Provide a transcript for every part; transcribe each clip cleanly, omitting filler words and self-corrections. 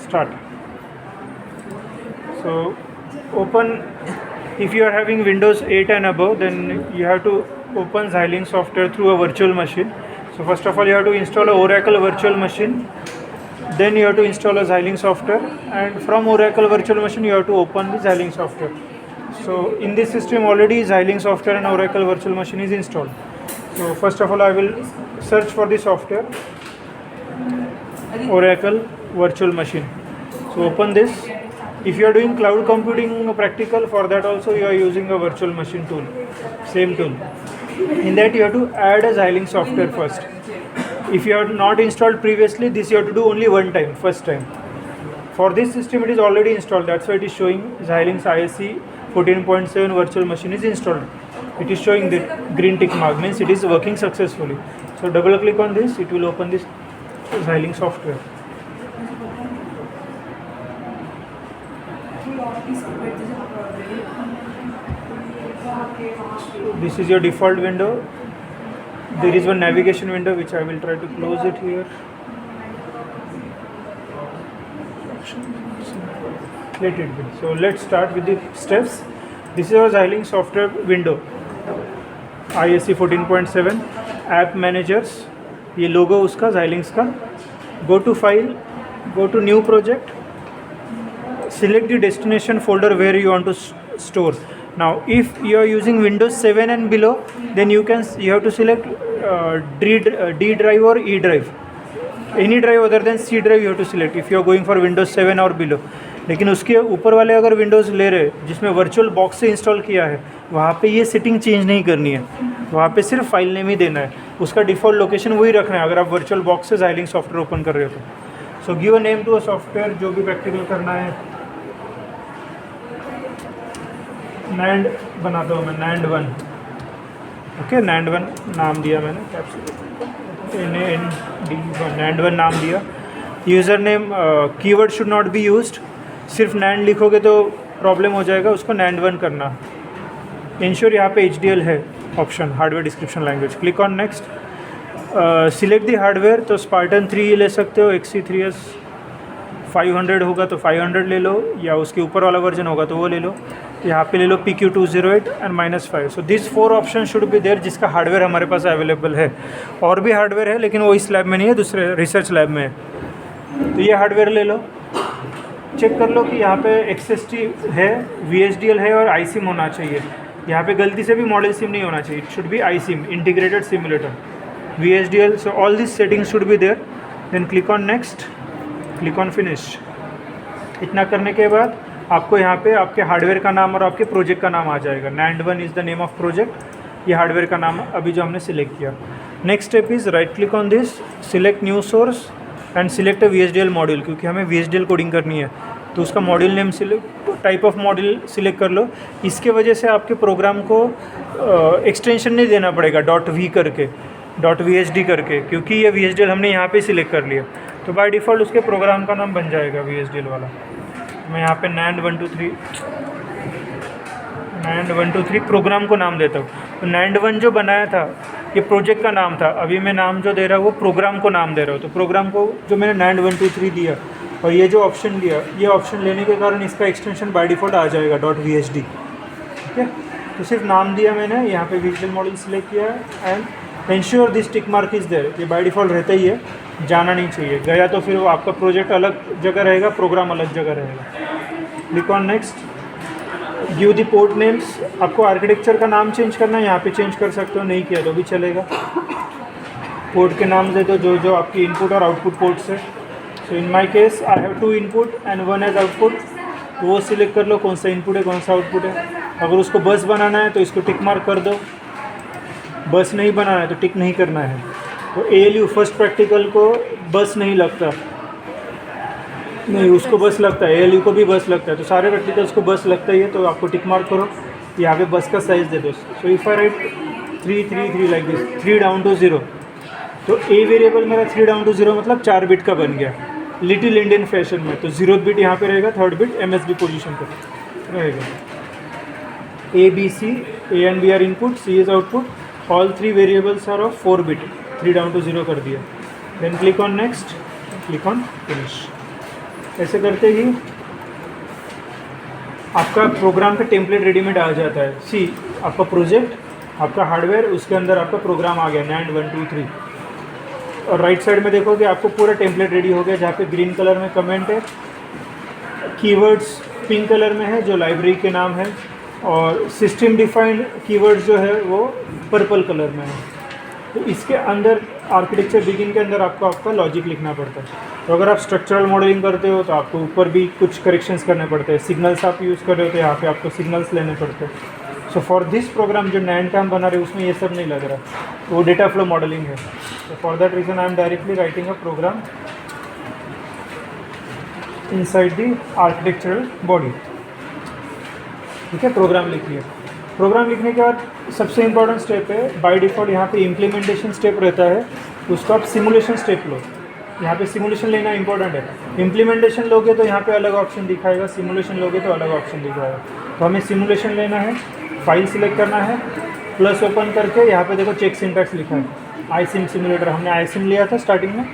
start. So open, if you are having Windows 8 and above, then you have to open Xilinx software through a virtual machine. So first of all, you have to install a Oracle virtual machine. Then you have to install a Xilinx software, and from Oracle virtual machine you have to open the Xilinx software. So in this system already Xilinx software and Oracle virtual machine is installed. So first of all I will search for the software Oracle virtual machine. So open this. If you are doing cloud computing practical, for that also you are using a virtual machine tool, same tool. In that you have to add a Xilinx software first. If you have not installed previously, this you have to do only one time, first time. For this system it is already installed, that's why it is showing Xilinx ISC 14.7 virtual machine is installed. It is showing the green tick mark, means it is working successfully. So double click on this, it will open this Xilinx software. This is your default window. There is one navigation window which I will try to close it here. Let it be. So let's start with the steps. This is our Xilinx software window. ISC 14.7 app managers. ये logo उसका Xilinx का. Go to file. Go to new project. Select the destination folder where you want to store. Now if you are using Windows 7 and below, then you have to select D drive or E drive. Any drive other than C drive you have to select if you are going for Windows 7 or below. लेकिन उसके ऊपर वाले अगर Windows ले रहे जिसमें virtual box से install किया है, वहाँ पे ये सेटिंग चेंज नहीं करनी है, वहाँ पे सिर्फ फाइल नेम ही देना है, उसका डिफ़ॉल्ट लोकेशन वही रखना है अगर आप वर्चुअल बॉक्स से Xilinx सॉफ्टवेयर ओपन कर रहे हो तो. So give a name to a software, जो भी प्रैक्टिकल करना है. NAND बनाता हूँ मैं, NAND 1. ओके, NAND 1 नाम दिया मैंने, NAND 1 नाम दिया. User name keyword should not be used. सिर्फ NAND लिखोगे तो प्रॉब्लम हो जाएगा, उसको NAND 1 करना. इंश्योर यहाँ पे HDL है option, hardware description language. Click on next. Select the hardware, तो स्पार्टन 3 ले सकते हो, XC3S 500 होगा तो 500 ले लो, या उसके ऊपर वाला वर्जन होगा तो वो ले लो. यहाँ पे ले लो PQ208 and -5. So this 4 option should be there जिसका हार्डवेयर हमारे पास अवेलेबल है. और भी हार्डवेयर है लेकिन वो इस लैब में नहीं है, दूसरे रिसर्च लैब में है. तो ये हार्डवेयर ले लो. चेक कर लो कि यहाँ पे XST है, VHDL है और iSIM होना चाहिए. यहाँ पे गलती से भी मॉडल सिम नहीं होना चाहिए. It should be iSIM, integrated simulator, VHDL. So all this settings should be there. Then click on next, click on finish. इतना करने के बाद आपको यहाँ पे आपके हार्डवेयर का नाम और आपके प्रोजेक्ट का नाम आ जाएगा. NAND 1 is the name of project. ये हार्डवेयर का नाम अभी जो हमने सिलेक्ट किया. Next step is right click on this, select new source and select a VHDL module, क्योंकि हमें VHDL कोडिंग करनी है तो उसका module name select, type of module select कर लो. इसके वजह से आपके प्रोग्राम को एक्सटेंशन नहीं देना पड़ेगा .v करके, .vhd करके, क्योंकि ये VHDL हमने यहाँ पे सिलेक्ट कर लिया. तो बाय डिफ़ॉल्ट उसके प्रोग्राम का नाम बन जाएगा VHDL वाला. मैं यहाँ पे NAND 123 प्रोग्राम को नाम देता हूँ. तो NAND 1 जो बनाया था ये प्रोजेक्ट का नाम था, अभी मैं नाम जो दे रहा हूँ वो प्रोग्राम को नाम दे रहा हूँ. तो प्रोग्राम को जो मैंने NAND 123 दिया और ये जो ऑप्शन दिया, ये ऑप्शन लेने के कारण इसका एक्सटेंशन बाय डिफ़ॉल्ट आ जाएगा .vhd. ठीक है, तो सिर्फ नाम दिया मैंने, यहाँ पे VHDL मॉडल सिलेक्ट किया and ensure this tick mark is there. ये बाय डिफ़ॉल्ट रहता ही है, जाना नहीं चाहिए. गया तो फिर वो आपका प्रोजेक्ट अलग जगह रहेगा, प्रोग्राम अलग जगह रहेगा. Click on next. Give the port names. आपको आर्किटेक्चर का नाम चेंज करना है, यहाँ पे चेंज कर सकते हो, नहीं किया तो भी चलेगा. पोर्ट के नाम दे दो जो जो आपकी इनपुट और आउटपुट पोर्ट्स है. So in my case I have 2 input and 1 as output. तो वो सिलेक्ट कर लो कौन सा इनपुट है कौन सा आउटपुट है. अगर उसको बस बनाना है तो इसको टिक मार्क कर दो, बस नहीं बनाना है तो टिक नहीं करना है. तो ALU फर्स्ट प्रैक्टिकल को बस नहीं लगता, नहीं उसको बस लगता है, ALU को भी बस लगता है. तो सारे प्रैक्टिकल्स को बस लगता ही है, तो आपको टिक मार्क करो, यहाँ पे बस का साइज़ दे दो. So if I write 333 like this, 3 down to 0, तो A वेरिएबल मेरा 3 डाउन टू 0 मतलब 4 बिट का बन गया लिटिल इंडियन फैशन में. तो 0th बिट यहाँ पे रहेगा, 3rd बिट MSB पोजीशन पर रहेगा. A B C, A and B are input, C is output. All 3 variables are of 4 bit. 3 down to 0 कर दिया. Then click on next, click on finish. ऐसे करते ही आपका प्रोग्राम का टेम्पलेट रेडीमेड आ जाता है। सी आपका प्रोजेक्ट, आपका हार्डवेयर, उसके अंदर आपका प्रोग्राम आ गया NAND 1 2 3। और राइट साइड में देखोगे आपको पूरा टेम्पलेट रेडी हो गया, जहाँ पे ग्रीन कलर में कमेंट है, कीवर्ड्स पिंक कलर में है जो लाइब्रेरी के नाम है, और सिस्टम डिफाइंड कीवर्ड्स जो है वो पर्पल कलर में है। तो इसके अंदर आर्किटेक्चर बिगिन के अंदर आपको आपका लॉजिक लिखना पड़ता है। तो अगर आप स्ट्रक्चरल मॉडलिंग करते हो तो आपको ऊपर भी कुछ करेक्शंस करने पड़ते हैं। सिग्नल्स आप यूज़ कर रहे हो तो यहाँ पे आपको सिग्नल्स लेने पड़ते हैं। सो फॉर दिस प्रोग्राम जो NAND का हम बना रहे हैं उसमें ये सब नहीं लग रहा, वो डेटा फ्लो मॉडलिंग है। तो for that reason I am directly writing a program inside the architectural body. ठीक है, प्रोग्राम लिख लिया। प्रोग्राम लिखने के बाद सबसे इंपॉर्टेंट स्टेप है, बाय डिफ़ॉल्ट यहाँ पे इम्प्लीमेंटेशन स्टेप रहता है, उसको आप सिमुलेशन स्टेप लो। यहाँ पे सिमुलेशन लेना इंपॉर्टेंट है। इम्प्लीमेंटेशन लोगे तो यहाँ पे अलग ऑप्शन दिखाएगा, सिमुलेशन लोगे तो अलग ऑप्शन दिखाएगा। तो हमें सिमुलेशन लेना है, फाइल सिलेक्ट करना है, प्लस ओपन करके यहाँ पे देखो चेक सिंटैक्स लिखा है, iSIM सिमुलेटर। हमने iSIM लिया था स्टार्टिंग में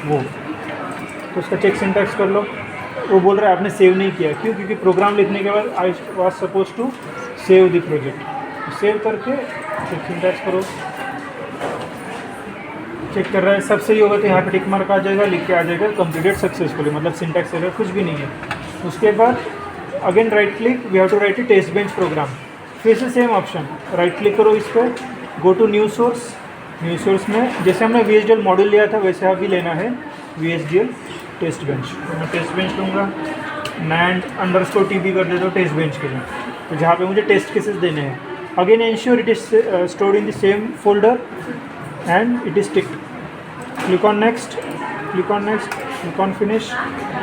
वो, तो उसका चेक सिंटैक्स कर लो। वो बोल रहा है आपने सेव नहीं किया, क्यों? क्योंकि प्रोग्राम लिखने के बाद I was suppose to save the project. Save करके चेक सिंटैक्स करो, चेक कर रहा है सब सही होगा तो यहाँ पे टिक मार्क आ जाएगा, लिख के आ जाएगा कंप्लीटेड सक्सेसफुली, मतलब सिंटैक्स एरर कुछ भी नहीं है। उसके बाद again right click, we have to write a test bench program. फिर से सेम ऑप्शन, राइट क्लिक करो इस पर, go to new source. New source में जैसे हमने VHDL मॉड्यूल लिया था वैसे अभी लेना है VHDL टेस्ट बेंच। तो मैं टेस्ट बेंच लूँगा, NAND_TB कर देता हूँ टेस्ट बेंच के लिए, तो जहाँ पे मुझे टेस्ट केसेस देने हैं। Again ensure it is stored in the same folder and it is ticked. Click on next, click on next, click on finish.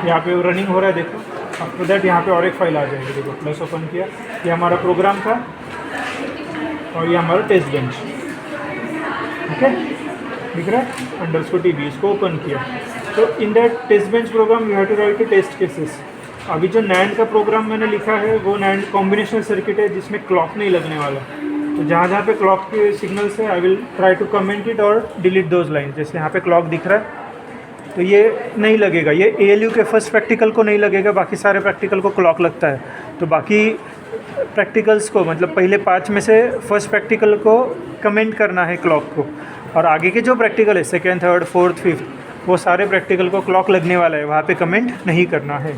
यहाँ पे रनिंग हो रहा है देखो। आफ्टर दैट यहाँ पे और एक फाइल आ जाएगी, देखो प्लस ओपन किया, ये हमारा प्रोग्राम था और ये हमारा टेस्ट बेंच। ठीक है, दिख रहा है _TB, इसको ओपन किया। तो in that test bench program you have to write test cases. अभी जो NAND का प्रोग्राम मैंने लिखा है वो NANड कॉम्बिनेशनल सर्किट है जिसमें क्लॉक नहीं लगने वाला। तो जहाँ जहाँ पे क्लॉक के सिग्नल्स है I will try to comment it और डिलीट दोज लाइन। जैसे यहाँ पे क्लॉक दिख रहा है तो ये नहीं लगेगा, ये ALU के फर्स्ट प्रैक्टिकल को नहीं लगेगा, बाकी सारे प्रैक्टिकल को क्लॉक लगता है। तो बाकी प्रैक्टिकल्स को, मतलब पहले 5 में से फर्स्ट प्रैक्टिकल को कमेंट करना है क्लॉक को, और आगे के जो प्रैक्टिकल है 2nd, 3rd, 4th, 5th वो सारे प्रैक्टिकल को क्लॉक लगने वाला है, वहाँ पे कमेंट नहीं करना है।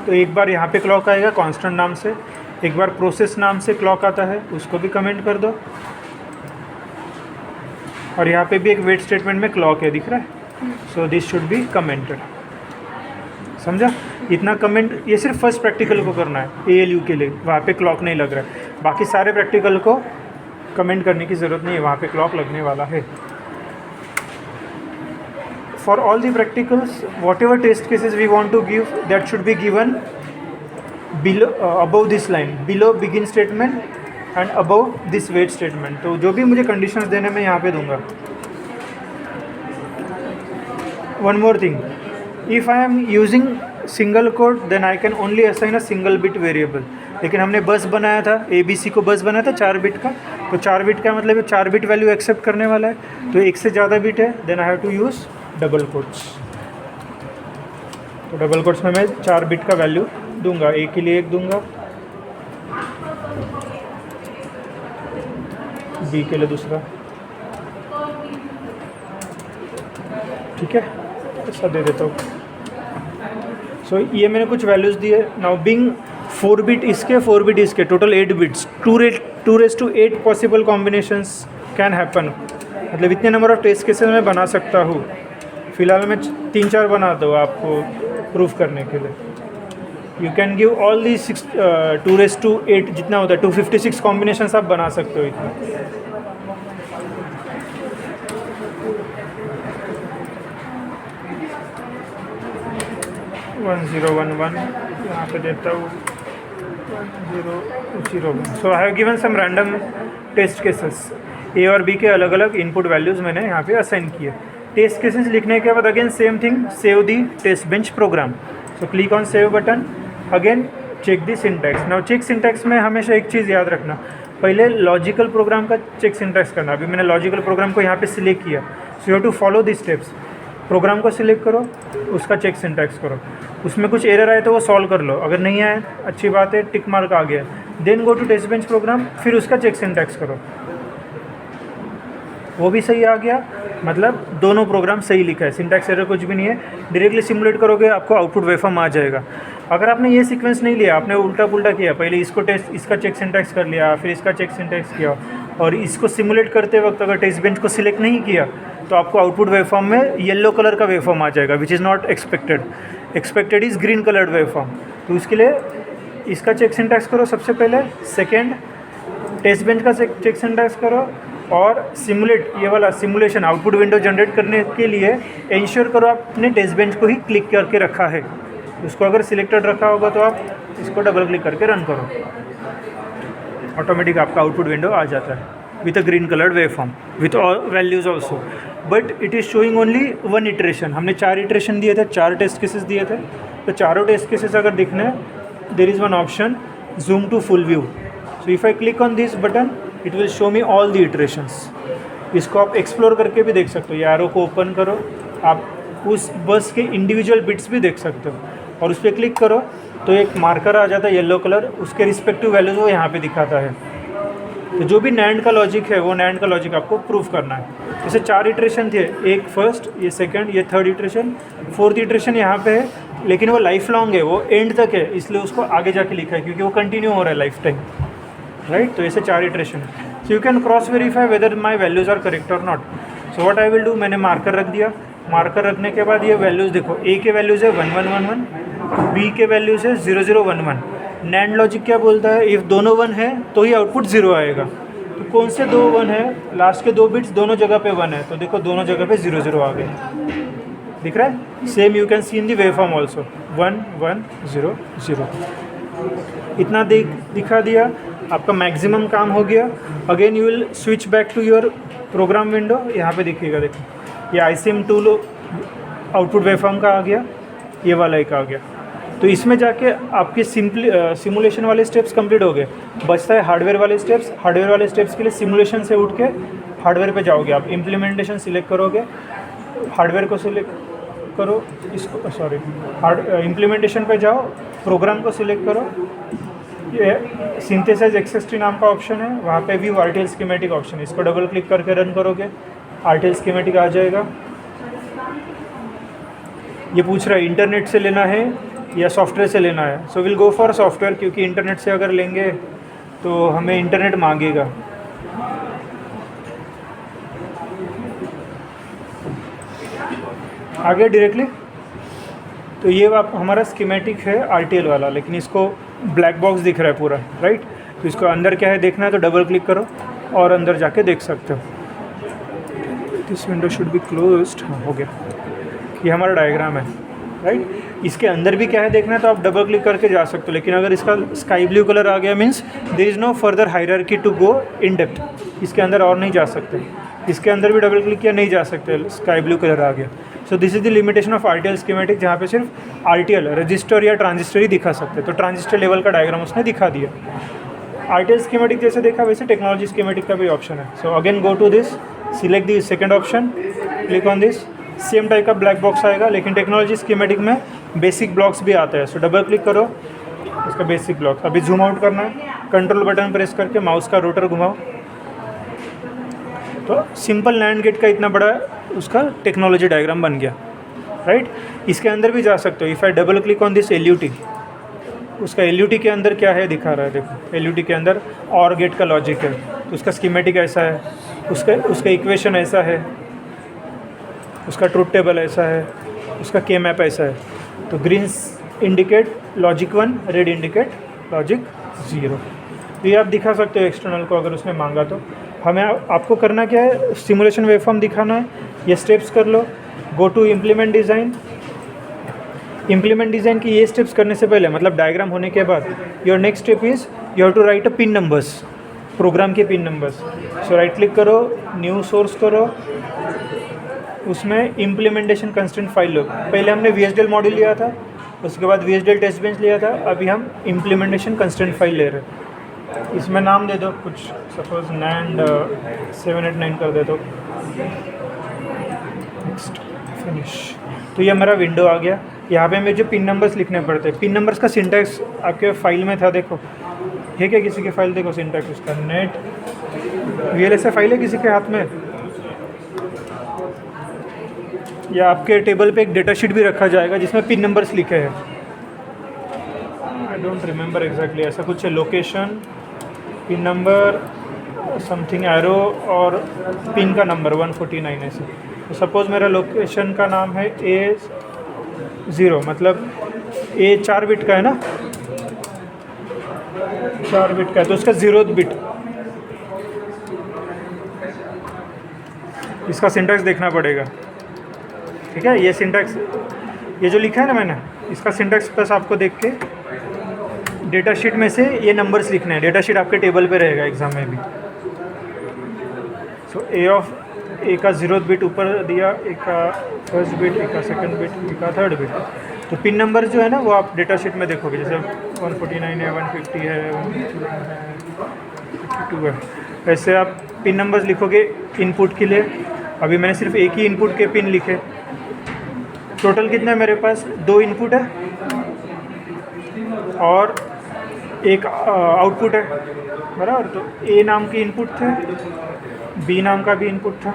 तो एक बार यहाँ पे क्लॉक आएगा कांस्टेंट नाम से, एक बार प्रोसेस नाम से क्लॉक आता है, उसको भी कमेंट कर दो। और यहाँ पे भी एक वेट स्टेटमेंट में क्लॉक है, दिख रहा है, so this should be commented. समझा? इतना कमेंट ये सिर्फ फर्स्ट प्रैक्टिकल को करना है ALU के लिए, वहाँ पे क्लॉक नहीं लग रहा है। बाकी सारे प्रैक्टिकल को कमेंट करने की ज़रूरत नहीं है, वहाँ पे क्लॉक लगने वाला है। For all the practicals, whatever test cases we want to give, that should be given below, above this line, below begin statement and above this wait statement। तो जो भी मुझे conditions देने में यहाँ पे दूंगा। One more thing, if I am using single code, then I can only assign a single bit variable। लेकिन हमने बस बनाया था, ABC को बस बनाया था 4 बिट का, तो 4 बिट का मतलब 4 बिट वैल्यू एक्सेप्ट करने वाला है। तो एक से ज़्यादा बिट है, then I have to use double quotes. तो डबल कोट्स में मैं 4 बिट का वैल्यू दूंगा, A के लिए 1 दूंगा, B के लिए दूसरा। ठीक है, ऐसा दे देता हूँ। सो ये मैंने कुछ वैल्यूज़ दिए। नाउ बिंग 4 बिट इसके 4 बिट इसके, total 8 bits, 2⁸ possible combinations can happen. मतलब इतने नंबर ऑफ टेस्ट केसेस मैं बना सकता हूँ। फिलहाल मैं 3-4 बना दूँ आपको प्रूफ करने के लिए। You can give all the 2⁸ जितना होता है 256 कॉम्बिनेशंस आप बना सकते हो इतना। वन 1011 यहाँ पे देता हूँ 1001। So I have given some random test cases, A और B के अलग अलग इनपुट वैल्यूज़ मैंने यहाँ पे असाइन किए। टेस्ट केसेस लिखने के बाद again same thing, save the test bench program. So click on save button, again check the syntax. Now check syntax में हमेशा एक चीज़ याद रखना, पहले लॉजिकल प्रोग्राम का चेक सिंटैक्स करना। अभी मैंने लॉजिकल प्रोग्राम को यहाँ पे सिलेक्ट किया, so you have to follow the steps. Program को सिलेक्ट करो, उसका चेक सिंटैक्स करो, उसमें कुछ एरर आए तो वो सॉल्व कर लो, अगर नहीं आए अच्छी बात है, टिक मार्क आ गया, then go to test bench program, फिर उसका चेक सिंटैक्स करो, वो भी सही आ गया, मतलब दोनों प्रोग्राम सही लिखा है, सिंटैक्स एरर कुछ भी नहीं है, डायरेक्टली सिमुलेट करोगे आपको आउटपुट वेवफॉर्म आ जाएगा। अगर आपने ये सीक्वेंस नहीं लिया, आपने उल्टा पुल्टा किया, पहले इसको टेस्ट इसका चेक सिंटैक्स कर लिया, फिर इसका चेक सिंटैक्स किया, और इसको सिमुलेट करते वक्त अगर टेस्ट बेंच को सिलेक्ट नहीं किया तो आपको आउटपुट वेवफॉर्म में येलो कलर का वेवफॉर्म आ जाएगा, which is not expected. Expected is green coloured waveform. तो उसके लिए इसका चेक सिंटैक्स करो सबसे पहले, सेकेंड टेस्ट बेंच का चेक सिंटैक्स करो, और सिमुलेट, ये वाला सिमुलेशन आउटपुट विंडो जनरेट करने के लिए इंश्योर करो आपने टेस्ट बेंच को ही क्लिक करके रखा है। उसको अगर सिलेक्टेड रखा होगा तो आप इसको डबल क्लिक करके रन करो, ऑटोमेटिक आपका आउटपुट विंडो आ जाता है with a green coloured waveform with values also, but it is showing only 1 iteration. हमने 4 इटरेशन दिए थे, 4 टेस्ट केसेस दिए थे, तो चारों टेस्ट केसेस अगर दिखने, there is one option zoom to full view. So if I click on this button it will show me all the iterations. इसको आप एक्सप्लोर करके भी देख सकते हो, ये एरो को ओपन करो, आप उस बस के इंडिविजुअल बिट्स भी देख सकते हो, और उस पर क्लिक करो तो एक मार्कर आ जाता है येलो कलर, उसके रिस्पेक्टिव वैल्यूज़ वो यहाँ पे दिखाता है। तो जो भी नैंड का लॉजिक है वो नैंड का लॉजिक आपको प्रूफ करना है। जैसे 4 इटरेशन थे, एक फर्स्ट, ये सेकंड, ये थर्ड इटरेशन, फोर्थ इटरेशन यहाँ पे है, लेकिन वो लाइफ लॉन्ग है, वो एंड तक है, इसलिए उसको आगे जाके लिखा है क्योंकि वो कंटिन्यू हो रहा है लाइफ टाइम, राइट। तो ऐसे 4 इटरेशन है। So you can cross verify whether my values are correct और not. So what I will do, मैंने मार्कर रख दिया, मार्कर रखने के बाद ये वैल्यूज़ देखो, ए के वैल्यूज़ है 1111, बी के वैल्यूज़ है 0011। नैंड लॉजिक क्या बोलता है, इफ़ दोनों 1 है तो ही आउटपुट 0 आएगा। तो कौन से 2 1 है, लास्ट के 2 बिट्स दोनों जगह पे 1 है, तो देखो दोनों जगह पे 00 आ गए, दिख रहा है। Same you can see in the waveform also, 1 1 0 0। इतना दिखा दिया, आपका मैक्सिमम काम हो गया। Again you will switch back to your program window, यहाँ पे दिखेगा, देखो ये ICM टूल आउटपुट वेवफॉर्म का आ गया, ये वाला एक आ गया। तो इसमें जाके आपके सिमुलेशन वाले स्टेप्स कंप्लीट हो गए, बचता है हार्डवेयर वाले स्टेप्स। हार्डवेयर वाले स्टेप्स के लिए सिमुलेशन से उठ के हार्डवेयर पे जाओगे आप, इम्प्लीमेंटेशन सिलेक्ट करोगे, हार्डवेयर को सिलेक्ट करो, इसको सॉरी इम्प्लीमेंटेशन पे जाओ, प्रोग्राम को सिलेक्ट करो, ये सिंथेसाइज XST नाम का ऑप्शन है, वहाँ पे व्यू RTL स्कीमेटिक ऑप्शन है, इसको डबल क्लिक करके रन करोगे, RTL स्कीमेटिक आ जाएगा। ये पूछ रहा है इंटरनेट से लेना है या सॉफ्टवेयर से लेना है, so will go for software, क्योंकि इंटरनेट से अगर लेंगे तो हमें इंटरनेट मांगेगा। आगे डायरेक्टली, तो ये हमारा स्कीमेटिक है RTL वाला, लेकिन इसको ब्लैक बॉक्स दिख रहा है पूरा, राइट। तो इसको अंदर क्या है देखना है तो डबल क्लिक करो और अंदर जाके देख सकते हो। This window should be closed, हाँ हो गया। ये हमारा डायग्राम है, राइट। इसके अंदर भी क्या है देखना है तो आप डबल क्लिक करके जा सकते हो, लेकिन अगर इसका स्काई ब्लू कलर आ गया means there is no further hierarchy to go in depth, इसके अंदर और नहीं जा सकते। इसके अंदर भी डबल क्लिक किया नहीं जा सकते, स्काई ब्लू कलर आ गया। So this is the limitation of RTL schematic, जहाँ पे सिर्फ RTL रजिस्टर या ट्रांजिस्टर ही दिखा सकते, तो ट्रांजिस्टर लेवल का डायग्राम उसने दिखा दिया। RTL स्कीमेटिक जैसे देखा वैसे टेक्नोलॉजी स्कीमेटिक का भी ऑप्शन है। So again go to this, select the second option, click on this, same type का ब्लैक बॉक्स आएगा, लेकिन टेक्नोलॉजी स्कीमेटिक में बेसिक ब्लॉक्स भी आता है। सो डबल क्लिक करो इसका बेसिक ब्लॉक, अभी जूम आउट करना है, कंट्रोल बटन प्रेस करके माउस का रोटर घुमाओ, तो सिंपल नैंड गेट का इतना बड़ा उसका टेक्नोलॉजी डायग्राम बन गया, राइट। इसके अंदर भी जा सकते हो, if I double click on this LUT, उसका LUT के अंदर क्या है दिखा रहा है, देखो LUT के अंदर और गेट का लॉजिक है, तो उसका स्कीमेटिक ऐसा है, उसका इक्वेशन ऐसा है, उसका ट्रूथ टेबल ऐसा है, उसका के मैप ऐसा है। तो green indicate logic 1, red indicate logic 0। तो ये आप दिखा सकते हो एक्सटर्नल को अगर उसने मांगा तो। हमें आपको करना क्या है, सिमुलेशन वेवफॉर्म दिखाना है, ये स्टेप्स कर लो, go to implement design. Implement design की ये स्टेप्स करने से पहले, मतलब डायग्राम होने के बाद, your next step is you have to write a pin numbers, program के pin numbers. So right click करो, न्यू सोर्स करो, उसमें इम्प्लीमेंटेशन कंस्टेंट फाइल लो। पहले हमने VHDL मॉड्यूल लिया था, उसके बाद VHDL टेस्ट बेंच लिया था, अभी हम इम्प्लीमेंटेशन कंस्टेंट फाइल ले रहे हैं। इसमें नाम दे दो कुछ, सपोज NAND 789 कर दे दो, नेक्स्ट फिनिश। तो ये मेरा विंडो आ गया। यहाँ पे मुझे पिन नंबर्स लिखने पड़ते हैं। पिन नंबर्स का सिंटैक्स आपके फाइल में था, देखो है क्या किसी की फाइल? देखो सिंटैक्स उसका नेट VLSI फाइल है किसी के हाथ में, या आपके टेबल पे एक डेटा शीट भी रखा जाएगा जिसमें पिन नंबर्स लिखे हैं। आई डोंट रिमेंबर एग्जैक्टली, ऐसा कुछ है। Location, pin number, something arrow और पिन का नंबर 149 ऐसे। तो सपोज़ मेरा लोकेशन का नाम है A0, मतलब A 4 बिट का है ना, 4 बिट का है, तो उसका 0th बिट। इसका सिंटैक्स देखना पड़ेगा, ठीक है। ये सिंटैक्स, ये जो लिखा है ना मैंने, इसका सिंटैक्स प्लस आपको देख के डेटा शीट में से ये नंबर्स लिखने हैं। डेटा शीट आपके टेबल पे रहेगा एग्ज़ाम में भी। सो A का 0th बिट ऊपर दिया, A का 1st बिट, A का 2nd बिट, A का 3rd बिट। तो पिन नंबर जो है ना वो आप डेटा शीट में देखोगे, जैसे 149 है, 150 है, 151 है, 52 है। ऐसे आप पिन नंबर्स लिखोगे इनपुट के लिए। अभी मैंने सिर्फ एक ही इनपुट के पिन लिखे। टोटल कितने मेरे पास? 2 इनपुट है और एक आउटपुट है, बराबर। तो A नाम के इनपुट थे, B नाम का भी इनपुट था।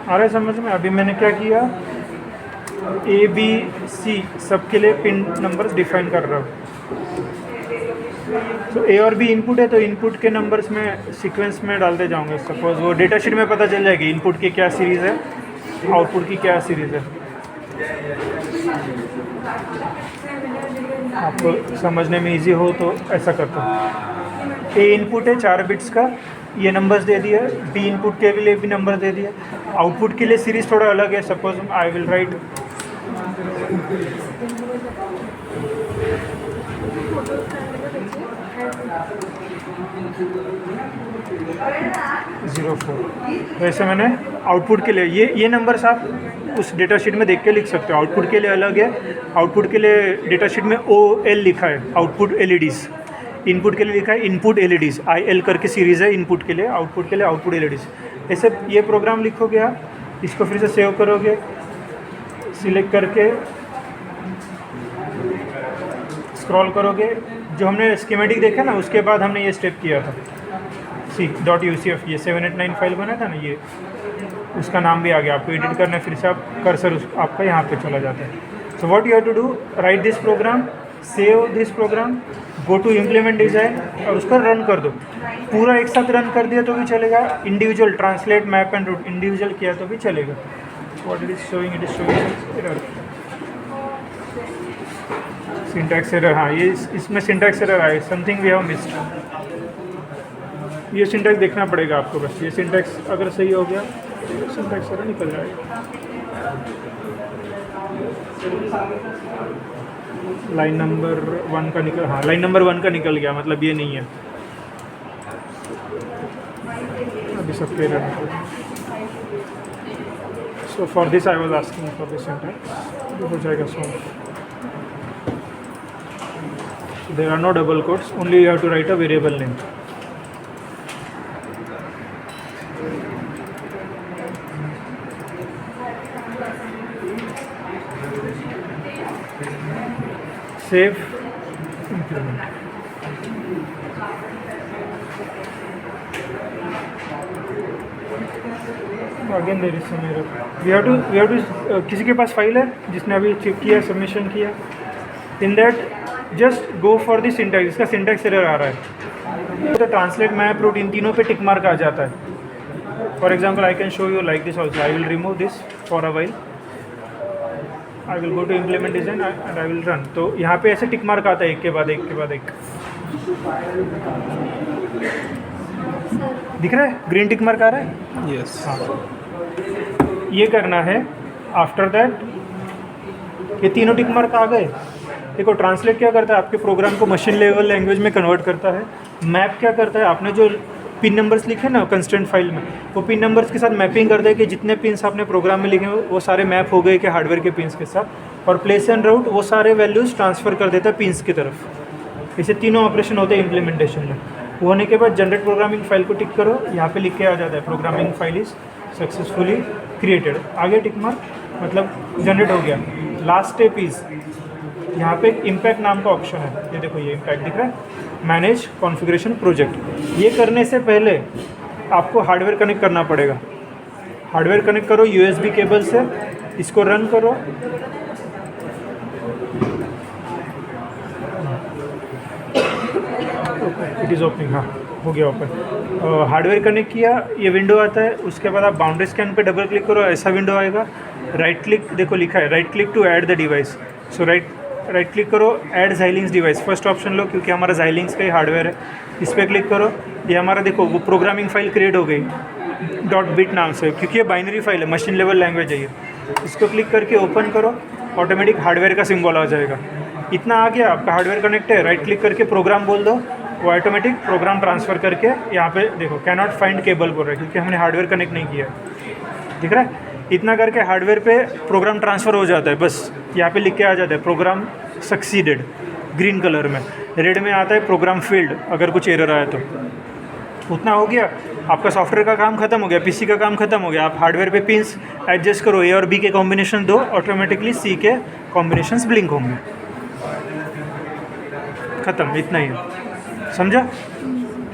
आ रहा है समझ में? अभी मैंने क्या किया, A B C सब के लिए पिन नंबर्स डिफाइन कर रहा हूँ। तो A और B इनपुट है, तो इनपुट के नंबर्स में सीक्वेंस में डालते जाऊँगे। सपोज वो डेटा शीट में पता चल जाएगी इनपुट की क्या सीरीज़ है, आउटपुट की क्या सीरीज़ है। आपको समझने में इजी हो तो ऐसा करता हूँ। A इनपुट है 4 बिट्स का, ये नंबर्स दे दिया। B इनपुट के लिए भी नंबर दे दिया। आउटपुट के लिए सीरीज़ थोड़ा अलग है। Suppose I will write 04। वैसे मैंने आउटपुट के लिए ये नंबर्स आप उस डेटा शीट में देख के लिख सकते हो। आउटपुट के लिए अलग है। आउटपुट के लिए डेटा शीट में OL लिखा है, आउटपुट LEDs। इनपुट के लिए लिखा है इनपुट LEDs, IL करके सीरीज़ है इनपुट के लिए। आउटपुट के लिए आउटपुट LEDs। ऐसे ये प्रोग्राम लिखोगे आप, इसको फिर से सेव करोगे, सिलेक्ट करके स्क्रॉल करोगे। जो हमने स्कीमेटिक देखा ना, उसके बाद हमने ये स्टेप किया था C.UCF, ये 789 फाइल बना था ना, ये उसका नाम भी आ गया। आपको एडिट करना है, फिर से आप कर्सर आपका यहाँ पे चला जाता है। So what you have to do, write this program, save this program, go to implement design और उसको रन कर दो। पूरा एक साथ रन कर दिया तो भी चलेगा, individual translate map and route individual किया तो भी चलेगा। What it is showing, it is showing error, syntax error. हाँ, ये इसमें सिंटैक्स एरर आए, समथिंग वी हैव मिस्ड। ये सिंटैक्स देखना पड़ेगा आपको बस। ये सिंटैक्स अगर सही हो गया, सिंटैक्स एरर निकल जाएगा। लाइन नंबर 1 का निकल, हाँ लाइन नंबर 1 का निकल गया, मतलब ये नहीं है। अभी सब क्लियर है। So for this I was asking for this syntax, हो जाएगा solve. There are no double quotes, only you have to write a variable name. Save, implement. Again there is some error. We have to किसी के पास file है जिसने अभी check किया, submission किया, in that just go for the syntax। इसका syntax error आ रहा है तो ट्रांसलेट मैप रूट इन तीनों पे टिक मार्क आ जाता है। For example I can show you like this also. I will remove this for a while, I will go to implement design and I will run. तो यहाँ पे ऐसे टिक मार्क आता है एक के बाद एक के बाद एक। दिख रहा है ग्रीन टिक मार्क आ रहा है? यस। हाँ, ये करना है। आफ्टर दैट ये तीनों टिक मार्क आ गए। देखो ट्रांसलेट क्या करता है, आपके प्रोग्राम को मशीन लेवल लैंग्वेज में कन्वर्ट करता है। मैप क्या करता है, आपने जो पिन नंबर्स लिखे ना कंस्टेंट फाइल में, वो पिन नंबर्स के साथ मैपिंग कर दे कि जितने पिन्स आपने प्रोग्राम में लिखे वो सारे मैप हो गए कि हार्डवेयर के पिन्स के साथ। और प्लेस एंड राउट वो सारे वैल्यूज़ ट्रांसफ़र कर देता है पिन्स की तरफ। इसे तीनों ऑपरेशन होते हैं इम्प्लीमेंटेशन में। वो होने के बाद जनरेट प्रोग्रामिंग फाइल को टिक करो, यहाँ पे लिख के आ जाता है programming file is successfully created, आगे टिक मार्क मतलब जनरेट हो गया। लास्ट स्टेप इज़ यहाँ पे एक इम्पैक्ट नाम का ऑप्शन है, ये देखो ये इम्पैक्ट दिख रहा है, मैनेज कॉन्फ़िगरेशन प्रोजेक्ट। ये करने से पहले आपको हार्डवेयर कनेक्ट करना पड़ेगा। हार्डवेयर कनेक्ट करो USB केबल से, इसको रन करो। इट इज़ ओपनिंग, हाँ हो गया ओपन। हार्डवेयर कनेक्ट किया, ये विंडो आता है। उसके बाद आप बाउंड्री स्कैन पे डबल क्लिक करो, ऐसा विंडो आएगा। राइट क्लिक, देखो लिखा है right click to add the device. So right click करो, add Xilinx device, first option लो क्योंकि हमारा Xilinx का ही हार्डवेयर है। इस पर क्लिक करो, ये हमारा देखो वो प्रोग्रामिंग फाइल क्रिएट हो गई .bit नाम से, क्योंकि ये बाइनरी फाइल है, मशीन लेवल लैंग्वेज है ये। इसको क्लिक करके ओपन करो, ऑटोमेटिक हार्डवेयर का सिंबल आ जाएगा। इतना आ गया, आपका हार्डवेयर कनेक्ट है। राइट क्लिक करके प्रोग्राम बोल दो, वो ऑटोमेटिक प्रोग्राम ट्रांसफ़र करके यहाँ पे देखो कैन नॉट फाइंड केबल बोल रहा है क्योंकि हमने हार्डवेयर कनेक्ट नहीं किया। दिख रहा है? इतना करके हार्डवेयर पे प्रोग्राम ट्रांसफ़र हो जाता है। बस यहाँ पे लिख के आ जाता है प्रोग्राम सक्सीडेड ग्रीन कलर में, रेड में आता है प्रोग्राम फेल्ड अगर कुछ एरर आया तो। उतना हो गया, आपका सॉफ्टवेयर का काम खत्म हो गया, पीसी का काम खत्म हो गया। आप हार्डवेयर पे पिंस एडजस्ट करो, ए और बी के कॉम्बिनेशन दो, ऑटोमेटिकली सी के कॉम्बिनेशंस ब्लिंक होंगे। ख़त्म, इतना ही है, समझा?